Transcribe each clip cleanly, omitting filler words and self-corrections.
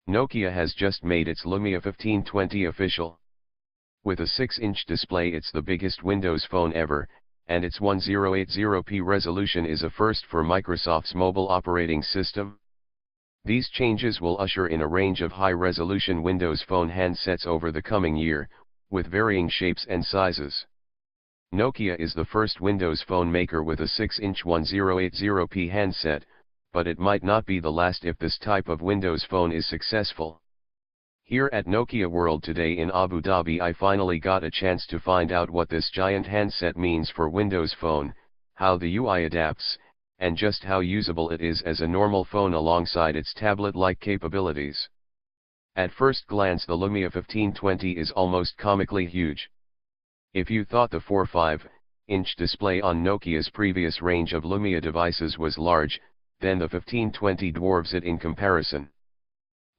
Nokia has just made its Lumia 1520 official. With a 6-inch display, it's the biggest Windows phone ever, and its 1080p resolution is a first for Microsoft's mobile operating system. These changes will usher in a range of high-resolution Windows Phone handsets over the coming year, with varying shapes and sizes. Nokia is the first Windows Phone maker with a 6-inch 1080p handset, but it might not be the last if this type of Windows Phone is successful. Here at Nokia World today in Abu Dhabi, I finally got a chance to find out what this giant handset means for Windows Phone, how the UI adapts, and just how usable it is as a normal phone alongside its tablet-like capabilities. At first glance, the Lumia 1520 is almost comically huge. If you thought the 4.5-inch display on Nokia's previous range of Lumia devices was large, then the 1520 dwarfs it in comparison.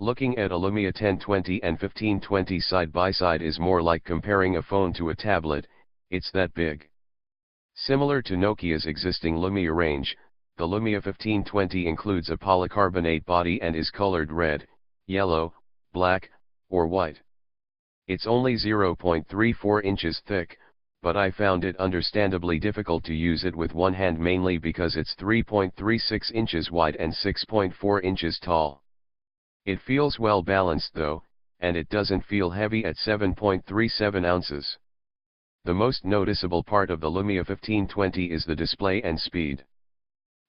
Looking at a Lumia 1020 and 1520 side by side is more like comparing a phone to a tablet, it's that big. Similar to Nokia's existing Lumia range, the Lumia 1520 includes a polycarbonate body and is colored red, yellow, black, or white. It's only 0.34 inches thick, but I found it understandably difficult to use it with one hand, mainly because it's 3.36 inches wide and 6.4 inches tall. It feels well balanced though, and it doesn't feel heavy at 7.37 ounces. The most noticeable part of the Lumia 1520 is the display and speed.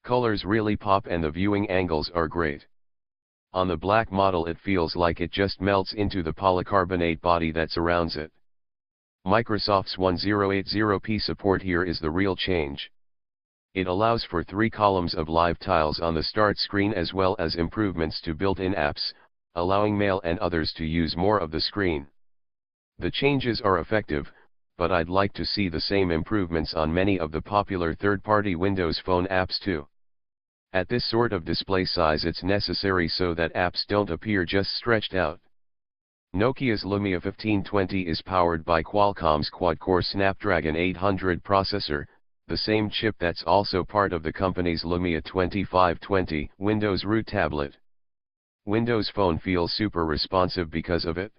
Colors really pop and the viewing angles are great. On the black model it feels like it just melts into the polycarbonate body that surrounds it. Microsoft's 1080p support here is the real change. It allows for 3 columns of live tiles on the start screen as well as improvements to built-in apps, allowing Mail and others to use more of the screen. The changes are effective, but I'd like to see the same improvements on many of the popular third-party Windows Phone apps too. At this sort of display size it's necessary so that apps don't appear just stretched out. Nokia's Lumia 1520 is powered by Qualcomm's quad-core Snapdragon 800 processor, the same chip that's also part of the company's Lumia 2520 Windows Root tablet. Windows Phone feels super responsive because of it.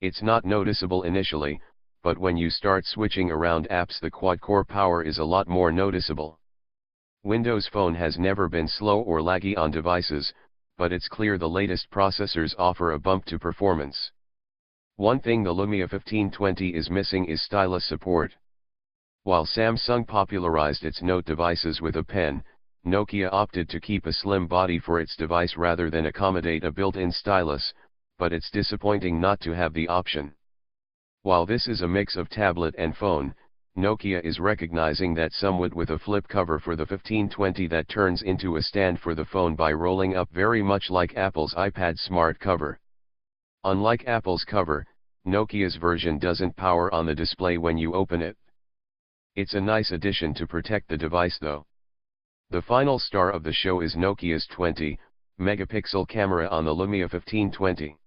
It's not noticeable initially, but when you start switching around apps the quad-core power is a lot more noticeable. Windows Phone has never been slow or laggy on devices, but it's clear the latest processors offer a bump to performance. One thing the Lumia 1520 is missing is stylus support. While Samsung popularized its Note devices with a pen, Nokia opted to keep a slim body for its device rather than accommodate a built-in stylus, but it's disappointing not to have the option. While this is a mix of tablet and phone, Nokia is recognizing that somewhat with a flip cover for the 1520 that turns into a stand for the phone by rolling up, very much like Apple's iPad Smart cover. Unlike Apple's cover, Nokia's version doesn't power on the display when you open it. It's a nice addition to protect the device though. The final star of the show is Nokia's 20-megapixel camera on the Lumia 1520.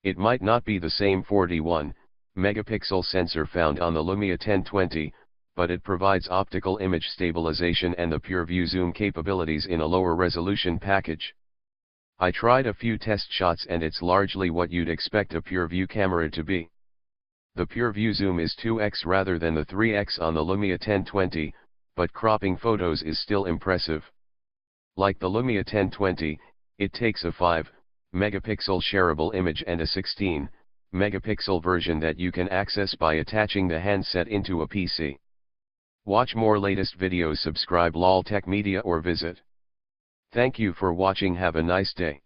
It might not be the same 41-megapixel sensor found on the Lumia 1020, but it provides optical image stabilization and the PureView zoom capabilities in a lower resolution package. I tried a few test shots and it's largely what you'd expect a PureView camera to be. The PureView zoom is 2x rather than the 3x on the Lumia 1020, but cropping photos is still impressive. Like the Lumia 1020, it takes a 5-megapixel shareable image and a 16-megapixel version that you can access by attaching the handset into a PC. Watch more latest videos, subscribe LOL Tech Media or visit. Thank you for watching, have a nice day.